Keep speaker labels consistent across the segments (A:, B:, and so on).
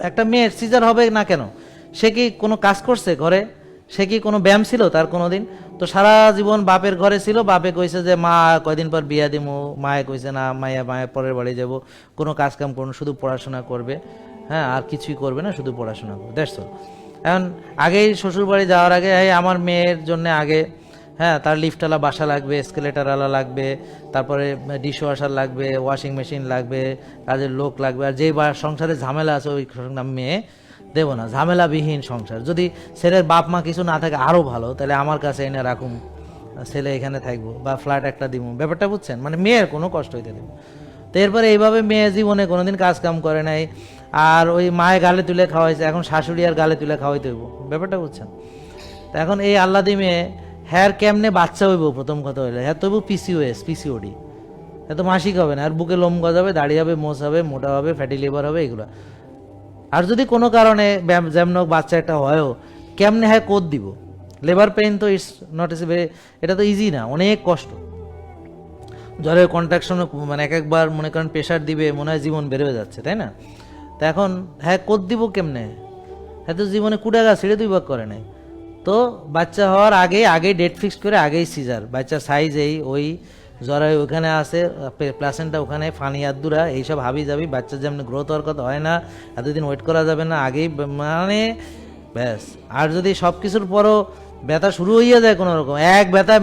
A: একটা মেয়ের সিজার হবে না কেন? সে কি কোনো কাজ করছে ঘরে? সে কি কোনো ব্যায়াম ছিল তার কোনো দিন? তো সারা জীবন বাপের ঘরে ছিল, বাপে কইছে যে মা কয়দিন পর বিয়া দিমু, মায়ে কইছে না, মায়ের পরের বাড়ি যাব, কোনো কাজ কাম করুন, শুধু পড়াশোনা করবে, হ্যাঁ, আর কিছুই করবে না, শুধু পড়াশোনা করবে, দ্যাটস অল। এখন আগেই শ্বশুর বাড়ি যাওয়ার আগে আমার মেয়ের জন্য আগে, হ্যাঁ, তার লিফটওয়ালা বাসা লাগবে, এসকেলেটারওয়ালা লাগবে, তারপরে ডিশ ওয়াশার লাগবে, ওয়াশিং মেশিন লাগবে, কাজের লোক লাগবে, আর যেই সংসারে ঝামেলা আছে ওই মেয়ে দেবো না, ঝামেলাবিহীন সংসার। যদি ছেলের বাপ মা কিছু না থাকে আরও ভালো, তাহলে আমার কাছে এনে রাখুন, ছেলে এখানে থাকবো, বা ফ্ল্যাট একটা দিব, ব্যাপারটা বুঝছেন? মানে মেয়ের কোনো কষ্ট হইতে দেবো। তো এরপরে এইভাবে মেয়ে জীবনে কোনোদিন কাজ কাম করে নাই, আর ওই মায়ে গালে তুলে খাওয়াইছে, এখন শাশুড়ি আর গালে তুলে খাওয়াইতে হইব, ব্যাপারটা বুঝছেন? তো এখন এই আল্লাদি মেয়ে হ্যার কেমনে বাচ্চা হইব? প্রথম কথা হইলে হ্যাঁ তবু পিসিওডি, এত মাসিক হবে না, আর বুকে লোম গজাবে, দাড়ি হবে, মোষ হবে, মোটা হবে, ফ্যাটি লিভার হবে, এগুলো। আর যদি কোনো কারণে যেমন বাচ্চা একটা হয়ও, কেমনে হ্যাঁ কোদ দিব? লেবার পেইন তো ইটস নট এস ভেরি, এটা তো ইজি না, অনেক কষ্ট। জ্বরের কন্ট্রাকশন, মানে এক একবার মনে করেন প্রেশার দিবে, মনে হয় জীবন বের হয়ে যাচ্ছে, তাই না? তো এখন হ্যাঁ কোদ দিব কেমনে? হ্যাঁ তো জীবনে কুড়াগা ছেড়ে 2 ভাগ করে নাই। তো বাচ্চা হওয়ার আগে ডেট ফিক্সড করে আগেই সিজার, বাচ্চার সাইজ এই ওই, জ্বরায় ওখানে আসে, প্লাসেন্টা ওখানে, ফানি আদুরা, এইসব হাবি যাবি, বাচ্চার যেমন গ্রোথ হওয়ার কথা হয় না, এতদিন ওয়েট করা যাবে না, আগেই মানে ব্যাস। আর যদি সব কিছুর পরও ব্যথা শুরু হইয়া যায় কোনো রকম, এক ব্যথা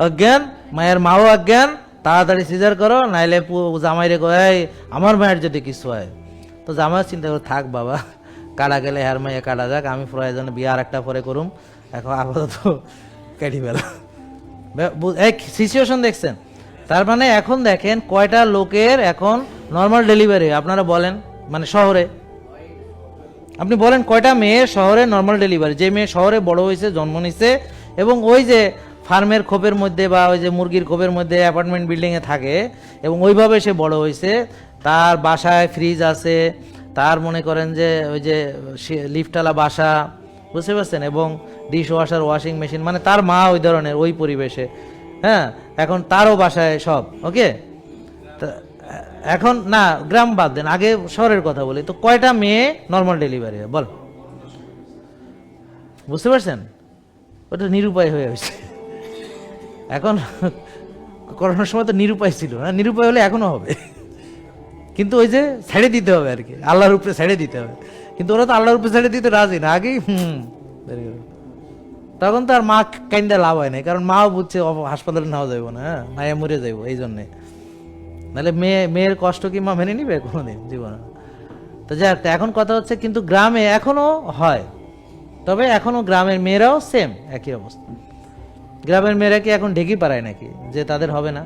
A: অজ্ঞান, মায়ের মাও অজ্ঞান, তাড়াতাড়ি সিজার করো, নাইলে জামাইরে কয় আমার মায়ের যদি কিছু হয়। তো জামাই চিন্তা করে থাক বাবা, কাটা গেলে হ্যার মাইয়া কাটা যাক, আমি প্রয়োজনে বিয়ে আর একটা পরে করুম, এখন আপাতত কেটে ফেলা। এক সিচুয়েশন দেখছেন? তার মানে এখন দেখেন কয়টা লোকের এখন নর্মাল ডেলিভারি, আপনারা বলেন, মানে শহরে আপনি বলেন কয়টা মেয়ে শহরে নর্মাল ডেলিভারি, যে মেয়ে শহরে বড় হয়েছে, জন্ম নিছে, এবং ওই যে ফার্মের খোপের মধ্যে বা ওই যে মুরগির খোপের মধ্যে অ্যাপার্টমেন্ট বিল্ডিংয়ে থাকে, এবং ওইভাবে সে বড় হয়েছে, তার বাসায় ফ্রিজ আছে, তার মনে করেন যে ওই যে লিফটওয়ালা বাসা, বুঝতে পারছেন, এবং ডিশ ওয়াশার, ওয়াশিং মেশিন, মানে তার মা ওই ধরনের ওই পরিবেশে, হ্যাঁ, এখন তারও বাসায় সব ওকে। এখন না, গ্রাম বাদ দেন, আগে শহরের কথা বলি, তো কয়টা মেয়ে নর্মাল ডেলিভারি বল? বুঝতে পারছেন? ওটা নিরুপায় হয়ে হয়েছে এখন। করোনার সময় তো নিরুপায় ছিল না, নিরুপায় হলে এখনো হবে, কিন্তু ওই যে ছেড়ে দিতে হবে আর কি, আল্লাহর উপরে ছেড়ে দিতে হবে। কিন্তু ওরা তো আল্লাহর উপরে ছেড়ে দিতে রাজি না আগেই। তখন তো আর মা কাইন্দা লাভ হয় না, কারণ মাও বুঝছে হাসপাতালে নেওয়া যাইব না, হ্যাঁ, মায়া মরে যাইব, এই জন্যে। নাহলে মেয়ের কষ্ট কি মা মেনে নিবে কোনোদিন জীবনে? তো যাক, এখন কথা হচ্ছে, কিন্তু গ্রামে এখনো হয়, তবে এখনো গ্রামের মেয়েরাও সেম একই অবস্থা। গ্রামের মেয়েরা কি এখন ঢেকি পাড়ায় নাকি যে তাদের হবে না?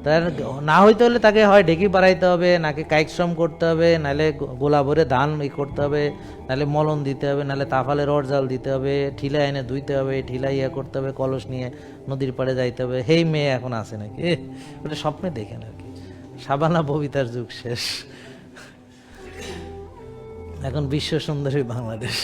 A: তার না হইতে হলে তাকে হয় ঢেকি পাড়াইতে হবে, নাকি কায়িক শ্রম করতে হবে, নাহলে গোলা ভরে ধান করতে হবে, নাহলে মলন দিতে হবে, নাহলে তাফালে রড জাল দিতে হবে, ঠিলা এনে ধুইতে হবে, ঠিলা ইয়া করতে হবে, কলস নিয়ে নদীর পাড়ে যাইতে হবে। হেই মেয়ে এখন আছে নাকি? ওটা স্বপ্নে দেখেন আর কি। সাবানা ববিতার যুগ শেষ, এখন বিশ্ব সুন্দরী বাংলাদেশ।